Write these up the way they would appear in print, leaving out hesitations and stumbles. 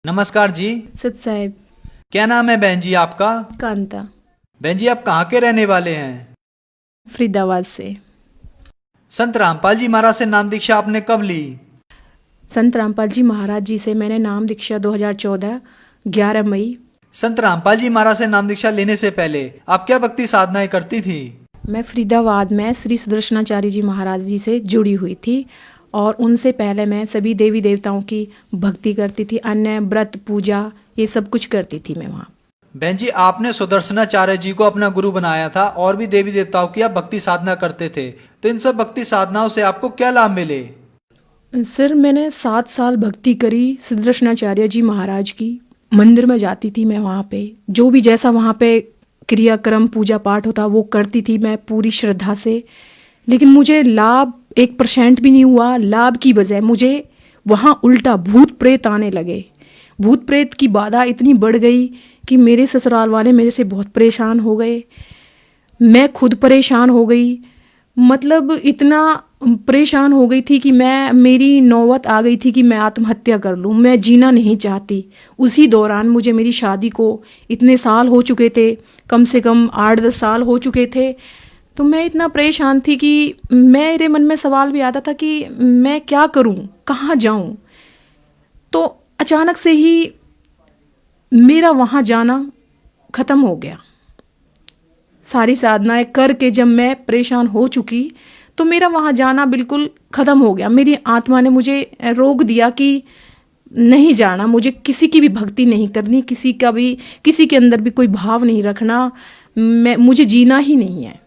नमस्कार जी। सत साहेब। क्या नाम है बहन जी आपका? कांता। बहन जी आप कहाँ के रहने वाले हैं? फरीदाबाद से। संत रामपाल जी महाराज से नाम दीक्षा आपने कब ली? संत रामपाल जी महाराज जी से मैंने नाम दीक्षा 2014 11 मई। संत रामपाल जी महाराज से नाम दीक्षा लेने से पहले आप क्या भक्ति साधनाएं करती थी? मैं फरीदाबाद में श्री सुदर्शनाचार्य जी महाराज जी से जुड़ी हुई थी और उनसे पहले मैं सभी देवी देवताओं की भक्ति करती थी, अन्य व्रत पूजा ये सब कुछ करती थी मैं वहाँ। बहन जी आपने सुदर्शनाचार्य जी को अपना गुरु बनाया था और भी देवी देवताओं की आप भक्ति साधना करते थे, तो इन सब भक्ति साधनाओं से आपको क्या लाभ मिले? सर मैंने 7 साल भक्ति करी सुदर्शनाचार्य जी महाराज की। मंदिर में जाती थी मैं, वहाँ पे जो भी जैसा वहाँ पे क्रियाक्रम पूजा पाठ होता वो करती थी मैं पूरी श्रद्धा से, लेकिन मुझे लाभ 1% भी नहीं हुआ। लाभ की बजाय मुझे वहाँ उल्टा भूत प्रेत आने लगे। भूत प्रेत की बाधा इतनी बढ़ गई कि मेरे ससुराल वाले मेरे से बहुत परेशान हो गए, मैं खुद परेशान हो गई। मतलब इतना परेशान हो गई थी कि मेरी नौबत आ गई थी कि मैं आत्महत्या कर लूँ, मैं जीना नहीं चाहती। उसी दौरान मुझे मेरी शादी को इतने साल हो चुके थे, कम से कम 8-10 साल हो चुके थे। तो मैं इतना परेशान थी कि मेरे मन में सवाल भी आता था कि मैं क्या करूँ, कहाँ जाऊँ। तो अचानक से ही मेरा वहाँ जाना ख़त्म हो गया। सारी साधनाएं करके जब मैं परेशान हो चुकी तो मेरा वहाँ जाना बिल्कुल ख़त्म हो गया। मेरी आत्मा ने मुझे रोक दिया कि नहीं जाना, मुझे किसी की भी भक्ति नहीं करनी, किसी के अंदर भी कोई भाव नहीं रखना, मुझे जीना ही नहीं है।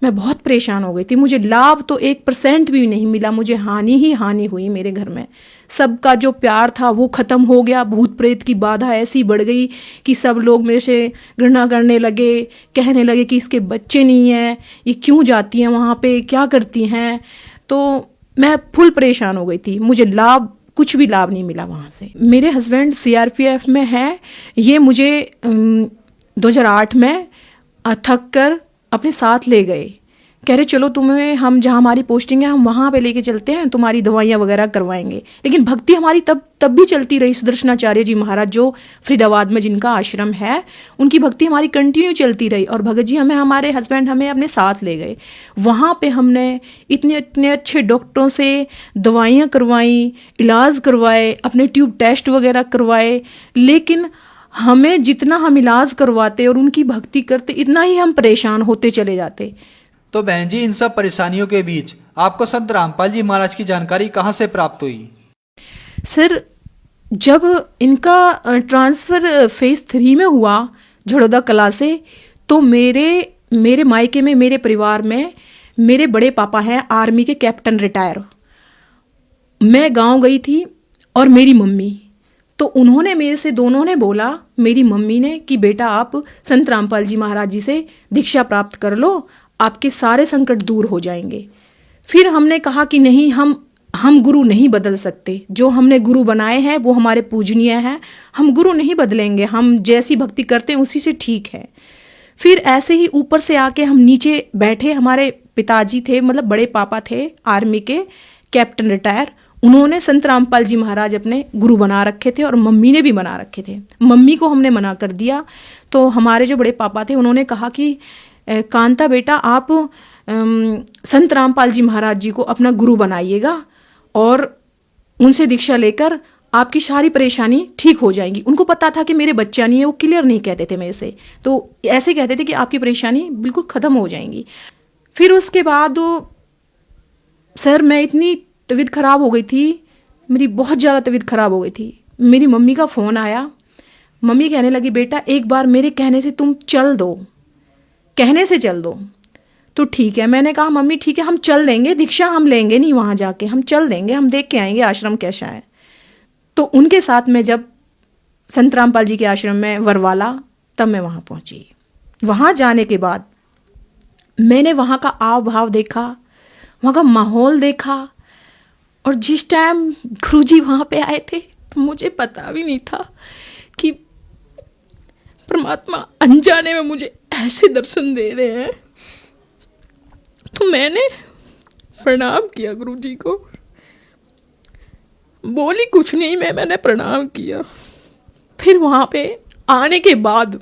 मैं बहुत परेशान हो गई थी। मुझे लाभ तो 1% भी नहीं मिला, मुझे हानि ही हानि हुई। मेरे घर में सबका जो प्यार था वो ख़त्म हो गया। भूत प्रेत की बाधा ऐसी बढ़ गई कि सब लोग मेरे से घृणा करने लगे, कहने लगे कि इसके बच्चे नहीं हैं, ये क्यों जाती हैं वहाँ पे, क्या करती हैं। तो मैं फुल परेशान हो गई थी। मुझे कुछ भी लाभ नहीं मिला वहाँ से। मेरे हस्बैंड CRPF में हैं। ये मुझे 2008 में थक कर अपने साथ ले गए, कह रहे चलो तुम्हें हम जहाँ हमारी पोस्टिंग है हम वहाँ पे लेके चलते हैं, तुम्हारी दवाइयाँ वगैरह करवाएंगे। लेकिन भक्ति हमारी तब भी चलती रही। सुदर्शनाचार्य जी महाराज जो फरीदाबाद में जिनका आश्रम है, उनकी भक्ति हमारी कंटिन्यू चलती रही। और भगत जी हमारे हस्बैंड हमें अपने साथ ले गए। वहाँ पे हमने इतने अच्छे डॉक्टरों से दवाइयाँ करवाई, इलाज करवाए, अपने ट्यूब टेस्ट वगैरह करवाए। लेकिन हमें जितना हम इलाज करवाते और उनकी भक्ति करते, इतना ही हम परेशान होते चले जाते। तो बहन जी इन सब परेशानियों के बीच आपको संत रामपाल जी महाराज की जानकारी कहाँ से प्राप्त हुई? सर जब इनका ट्रांसफ़र फेज़ 3 में हुआ झड़ौदा कला से, तो मेरे मायके में, मेरे परिवार में मेरे बड़े पापा हैं आर्मी के कैप्टन रिटायर। मैं गांव गई थी और मेरी मम्मी, तो उन्होंने मेरे से, दोनों ने बोला, मेरी मम्मी ने कि बेटा आप संत रामपाल जी महाराज जी से दीक्षा प्राप्त कर लो, आपके सारे संकट दूर हो जाएंगे। फिर हमने कहा कि नहीं, हम गुरु नहीं बदल सकते। जो हमने गुरु बनाए हैं वो हमारे पूजनीय हैं, हम गुरु नहीं बदलेंगे, हम जैसी भक्ति करते हैं उसी से ठीक है। फिर ऐसे ही ऊपर से आके हम नीचे बैठे। हमारे पिताजी थे, मतलब बड़े पापा थे आर्मी के कैप्टन रिटायर, उन्होंने संत रामपाल जी महाराज अपने गुरु बना रखे थे और मम्मी ने भी बना रखे थे। मम्मी को हमने मना कर दिया। तो हमारे जो बड़े पापा थे उन्होंने कहा कि कांता बेटा आप संत रामपाल जी महाराज जी को अपना गुरु बनाइएगा और उनसे दीक्षा लेकर आपकी सारी परेशानी ठीक हो जाएगी। उनको पता था कि मेरे बच्चा नहीं है, वो क्लियर नहीं कहते थे मेरे से, तो ऐसे कहते थे कि आपकी परेशानी बिल्कुल ख़त्म हो जाएंगी। फिर उसके बाद सर मैं इतनी तबीयत ख़राब हो गई थी, मेरी बहुत ज़्यादा तबीयत ख़राब हो गई थी। मेरी मम्मी का फ़ोन आया। मम्मी कहने लगी बेटा एक बार मेरे कहने से तुम चल दो, कहने से चल दो। तो ठीक है, मैंने कहा मम्मी ठीक है हम चल देंगे, दीक्षा हम लेंगे नहीं वहाँ जाके, हम चल देंगे, हम देख के आएंगे आश्रम कैसा है। तो उनके साथ में जब संत रामपाल जी के आश्रम में वरवाला, तब मैं वहाँ पहुँची। वहाँ जाने के बाद मैंने वहाँ का आव भाव देखा, वहाँ का माहौल देखा। और जिस टाइम गुरुजी वहाँ पे आए थे तो मुझे पता भी नहीं था कि परमात्मा अनजाने में मुझे ऐसे दर्शन दे रहे हैं। तो मैंने प्रणाम किया गुरुजी को, बोली कुछ नहीं, मैंने प्रणाम किया। फिर वहाँ पे आने के बाद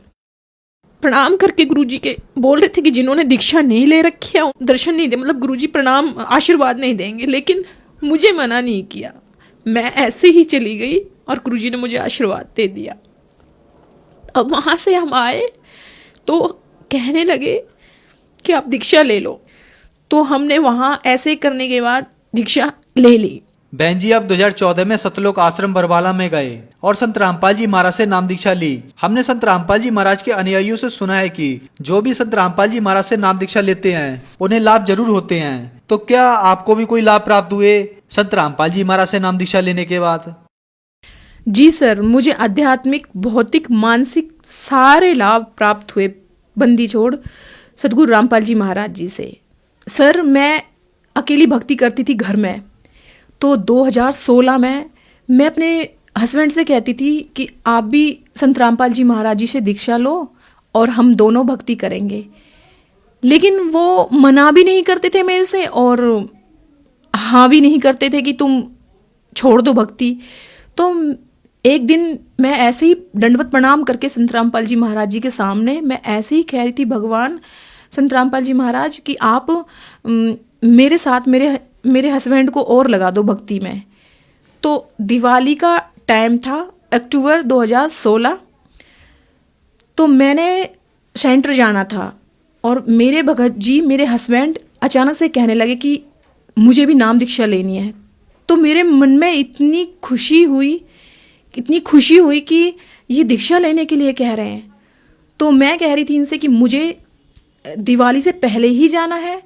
प्रणाम करके गुरुजी के बोल रहे थे कि जिन्होंने दीक्षा नहीं ले रखी है दर्शन नहीं दे, मतलब गुरुजी प्रणाम आशीर्वाद नहीं देंगे, लेकिन मुझे मना नहीं किया। मैं ऐसे ही चली गई और गुरुजी ने मुझे आशीर्वाद दे दिया। अब वहाँ से हम आए तो कहने लगे कि आप दीक्षा ले लो, तो हमने वहाँ ऐसे करने के बाद दीक्षा ले ली। बहन जी, अब 2014 में सतलोक आश्रम बरवाला में गए और संत रामपाल जी महाराज से नाम दीक्षा ली। हमने संत रामपाल जी महाराज के अनुयायियों से सुना है कि जो भी संत रामपाल जी महाराज से नाम दीक्षा लेते हैं उन्हें लाभ जरूर होते हैं। तो क्या आपको भी कोई लाभ प्राप्त हुए संत रामपाल जी महाराज से नाम दीक्षा लेने के बाद? जी सर, मुझे आध्यात्मिक, भौतिक, मानसिक सारे लाभ प्राप्त हुए बंदी छोड़ सदगुरु रामपाल जी महाराज जी से। सर, मैं अकेली भक्ति करती थी घर में, तो 2016 में मैं अपने हस्बैंड से कहती थी कि आप भी संत रामपाल जी महाराज जी से दीक्षा लो और हम दोनों भक्ति करेंगे, लेकिन वो मना भी नहीं करते थे मेरे से और हाँ भी नहीं करते थे कि तुम छोड़ दो भक्ति। तो एक दिन मैं ऐसे ही दंडवत प्रणाम करके संत रामपाल जी महाराज जी के सामने मैं ऐसे ही कह रही थी, भगवान संत रामपाल जी महाराज कि आप मेरे साथ मेरे हस्बैंड को और लगा दो भक्ति में। तो दिवाली का टाइम था, अक्टूबर 2016। तो मैंने सेंटर जाना था और मेरे भगत जी, मेरे हस्बैंड अचानक से कहने लगे कि मुझे भी नाम दीक्षा लेनी है। तो मेरे मन में इतनी खुशी हुई कि ये दीक्षा लेने के लिए कह रहे हैं। तो मैं कह रही थी इनसे कि मुझे दिवाली से पहले ही जाना है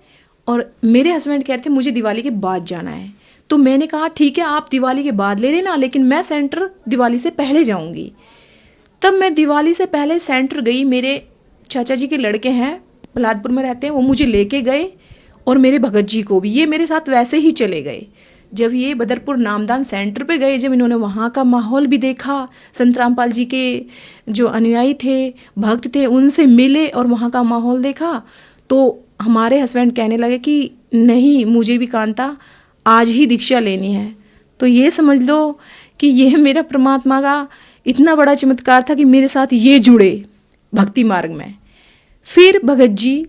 और मेरे हस्बैंड कह रहे थे मुझे दिवाली के बाद जाना है। तो मैंने कहा ठीक है, आप दिवाली के बाद ले लेना, लेकिन मैं सेंटर दिवाली से पहले जाऊंगी। तब मैं दिवाली से पहले सेंटर गई। मेरे चाचा जी के लड़के हैं, प्रहलादपुर में रहते हैं, वो मुझे लेके गए और मेरे भगत जी को भी, ये मेरे साथ वैसे ही चले गए। जब ये बदरपुर नामदान सेंटर पे गए, जब इन्होंने वहाँ का माहौल भी देखा, संत रामपाल जी के जो अनुयायी थे, भक्त थे, उनसे मिले और वहाँ का माहौल देखा, तो हमारे हस्बैंड कहने लगे कि नहीं, मुझे भी कांता आज ही दीक्षा लेनी है। तो ये समझ लो कि ये मेरा परमात्मा का इतना बड़ा चमत्कार था कि मेरे साथ ये जुड़े भक्ति मार्ग में। फिर भगत जी,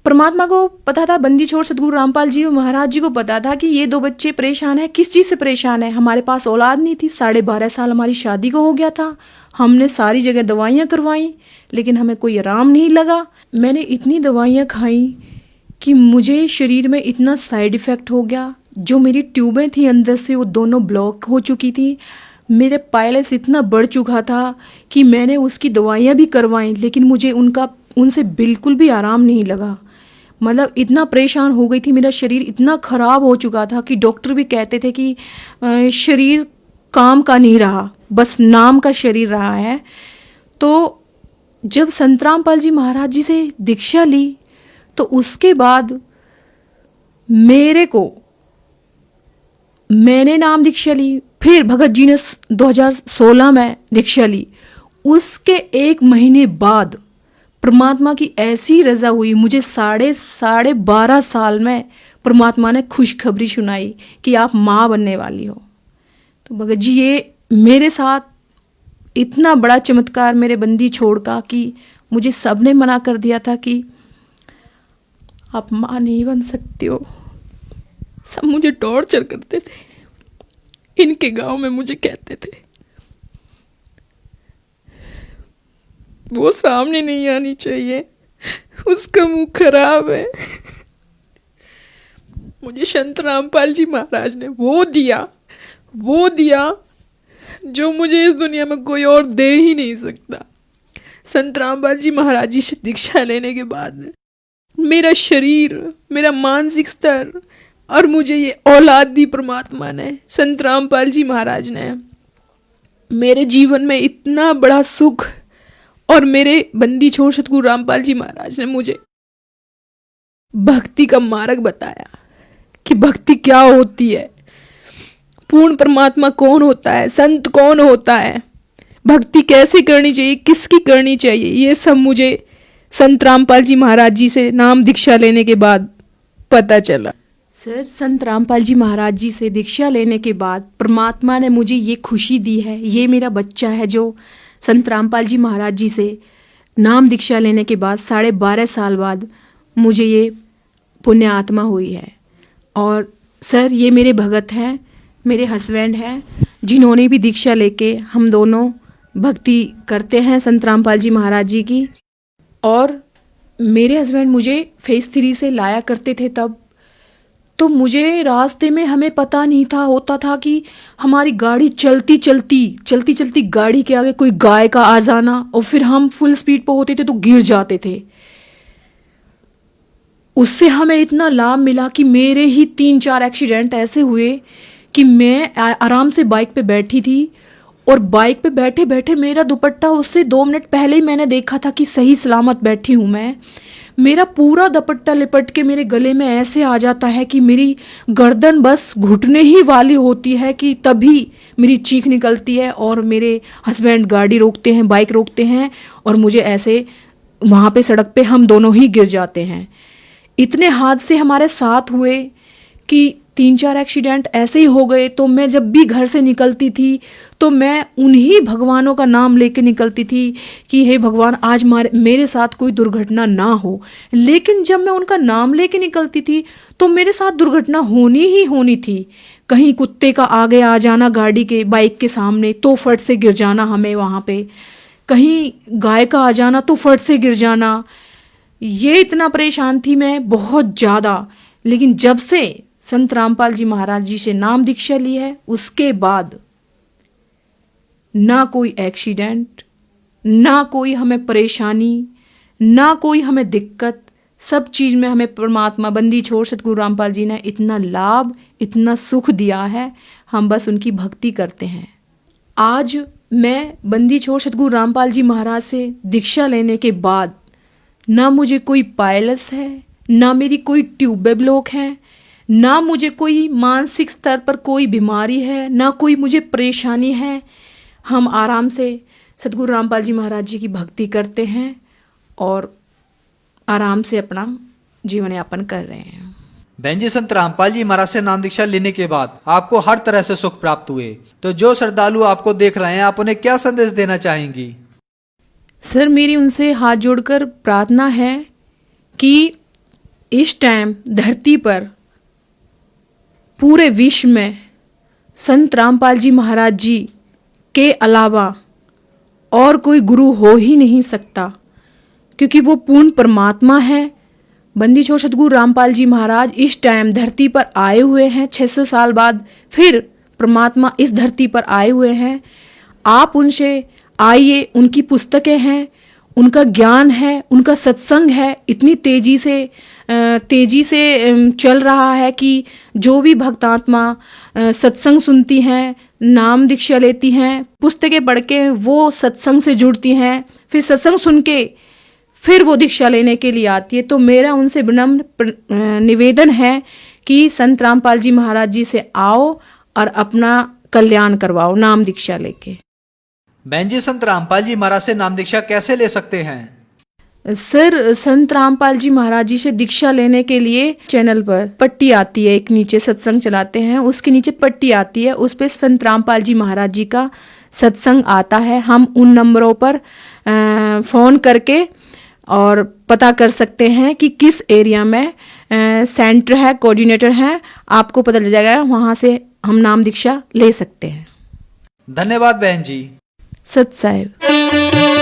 परमात्मा को पता था, बंदी छोड़ सदगुरु रामपाल जी महाराज जी को पता था कि ये 2 बच्चे परेशान है। किस चीज़ से परेशान है? हमारे पास औलाद नहीं थी, 12.5 साल हमारी शादी को हो गया था। हमने सारी जगह दवाइयाँ करवाई, लेकिन हमें कोई आराम नहीं लगा। मैंने इतनी दवाइयाँ खाई कि मुझे शरीर में इतना साइड इफ़ेक्ट हो गया। जो मेरी ट्यूबें थी अंदर से, वो दोनों ब्लॉक हो चुकी थी। मेरे पायल्स इतना बढ़ चुका था कि मैंने उसकी दवाइयाँ भी करवाई, लेकिन मुझे उनसे बिल्कुल भी आराम नहीं लगा। मतलब इतना परेशान हो गई थी, मेरा शरीर इतना ख़राब हो चुका था कि डॉक्टर भी कहते थे कि शरीर काम का नहीं रहा, बस नाम का शरीर रहा है। तो जब संत रामपाल जी महाराज जी से दीक्षा ली, तो उसके बाद मैंने नाम दीक्षा ली। फिर भगत जी ने 2016 में दीक्षा ली। उसके 1 महीने बाद परमात्मा की ऐसी रजा हुई, मुझे 12.5 साल में परमात्मा ने खुशखबरी सुनाई कि आप माँ बनने वाली हो। तो भगत जी, ये मेरे साथ इतना बड़ा चमत्कार मेरे बंदी छोड़ का कि मुझे सबने मना कर दिया था कि आप माँ नहीं बन सकती हो। सब मुझे टॉर्चर करते थे, इनके गांव में मुझे कहते थे वो सामने नहीं आनी चाहिए, उसका मुंह खराब है। मुझे संत रामपाल जी महाराज ने वो दिया जो मुझे इस दुनिया में कोई और दे ही नहीं सकता। संत रामपाल जी महाराज जी से दीक्षा लेने के बाद मेरा शरीर, मेरा मानसिक स्तर और मुझे ये औलाद दी परमात्मा ने, संत रामपाल जी महाराज ने, मेरे जीवन में इतना बड़ा सुख, और मेरे बंदी छोड़ सतगुरु रामपाल जी महाराज ने मुझे भक्ति का मार्ग बताया कि भक्ति क्या होती है, पूर्ण परमात्मा कौन होता है, संत कौन होता है, भक्ति कैसे करनी चाहिए, किसकी करनी चाहिए। ये सब मुझे संत रामपाल जी महाराज जी से नाम दीक्षा लेने के बाद पता चला। सर, संत रामपाल जी महाराज जी से दीक्षा लेने के बाद परमात्मा ने मुझे ये खुशी दी है, ये मेरा बच्चा है जो संत रामपाल जी महाराज जी से नाम दीक्षा लेने के बाद 12.5 साल बाद मुझे ये पुण्य आत्मा हुई है। और सर, ये मेरे भगत हैं, मेरे हस्बैंड हैं, जिन्होंने भी दीक्षा लेके हम दोनों भक्ति करते हैं संत रामपाल जी महाराज जी की। और मेरे हस्बैंड मुझे फेज 3 से लाया करते थे तब, तो मुझे रास्ते में हमें पता नहीं था, होता था कि हमारी गाड़ी चलती चलती गाड़ी के आगे कोई गाय का आ जाना, और फिर हम फुल स्पीड पर होते थे तो गिर जाते थे। उससे हमें इतना लाभ मिला कि मेरे ही 3-4 एक्सीडेंट ऐसे हुए कि मैं आराम से बाइक पे बैठी थी, और बाइक पे बैठे बैठे मेरा दुपट्टा उससे 2 मिनट पहले ही मैंने देखा था कि सही सलामत बैठी हूँ मैं, मेरा पूरा दुपट्टा लिपट के मेरे गले में ऐसे आ जाता है कि मेरी गर्दन बस घुटने ही वाली होती है कि तभी मेरी चीख निकलती है, और मेरे हस्बैंड गाड़ी रोकते हैं, बाइक रोकते हैं, और मुझे ऐसे वहाँ पे सड़क पे हम दोनों ही गिर जाते हैं। इतने हादसे हमारे साथ हुए कि 3-4 एक्सीडेंट ऐसे ही हो गए। तो मैं जब भी घर से निकलती थी तो मैं उन्हीं भगवानों का नाम लेके निकलती थी कि हे भगवान, आज मेरे साथ कोई दुर्घटना ना हो। लेकिन जब मैं उनका नाम लेके निकलती थी तो मेरे साथ दुर्घटना होनी ही होनी थी। कहीं कुत्ते का आगे आ जाना गाड़ी के, बाइक के सामने, तो फट से गिर जाना हमें वहाँ पे, कहीं गाय का आ जाना तो फट से गिर जाना। ये इतना परेशान थी मैं बहुत ज़्यादा। लेकिन जब से संत रामपाल जी महाराज जी से नाम दीक्षा ली है, उसके बाद ना कोई एक्सीडेंट, ना कोई हमें परेशानी, ना कोई हमें दिक्कत, सब चीज़ में हमें परमात्मा बंदी छोड़ सतगुरु रामपाल जी ने इतना लाभ, इतना सुख दिया है। हम बस उनकी भक्ति करते हैं। आज मैं बंदी छोड़ सतगुरु रामपाल जी महाराज से दीक्षा लेने के बाद ना मुझे कोई पायलस है, ना मेरी कोई ट्यूब ब्लॉक है, ना मुझे कोई मानसिक स्तर पर कोई बीमारी है, ना कोई मुझे परेशानी है। हम आराम से सतगुरु रामपाल जी महाराज जी की भक्ति करते हैं और आराम से अपना जीवन यापन कर रहे हैं। बहन जी, संत रामपाल जी महाराज से नाम दीक्षा लेने के बाद आपको हर तरह से सुख प्राप्त हुए, तो जो श्रद्धालु आपको देख रहे हैं, आप उन्हें क्या संदेश देना चाहेंगी? सर, मेरी उनसे हाथ जोड़कर प्रार्थना है कि इस टाइम धरती पर पूरे विश्व में संत रामपाल जी महाराज जी के अलावा और कोई गुरु हो ही नहीं सकता, क्योंकि वो पूर्ण परमात्मा है। बंदी छोड़ सतगुरु रामपाल जी महाराज इस टाइम धरती पर आए हुए हैं, 600 साल बाद फिर परमात्मा इस धरती पर आए हुए हैं। आप उनसे आइए, उनकी पुस्तकें हैं, उनका ज्ञान है, उनका सत्संग है, इतनी तेजी से चल रहा है कि जो भी भक्तात्मा सत्संग सुनती हैं, नाम दीक्षा लेती हैं, पुस्तकें पढ़ के वो सत्संग से जुड़ती हैं, फिर सत्संग सुन के फिर वो दीक्षा लेने के लिए आती है। तो मेरा उनसे विनम्र निवेदन है कि संत रामपाल जी महाराज जी से आओ और अपना कल्याण करवाओ नाम दीक्षा लेके। बहन जी, संत रामपाल जी महाराज से नाम दीक्षा कैसे ले सकते हैं? सर, संत रामपाल जी महाराज जी से दीक्षा लेने के लिए चैनल पर पट्टी आती है, एक नीचे सत्संग चलाते हैं, उसके नीचे पट्टी आती है, उस पे संत रामपाल जी महाराज जी का सत्संग आता है। हम उन नंबरों पर फ़ोन करके और पता कर सकते हैं कि किस एरिया में सेंटर है, कोऑर्डिनेटर है, आपको पता चल जाएगा, वहाँ से हम नाम दीक्षा ले सकते हैं। धन्यवाद बहन जी। सत साहिब।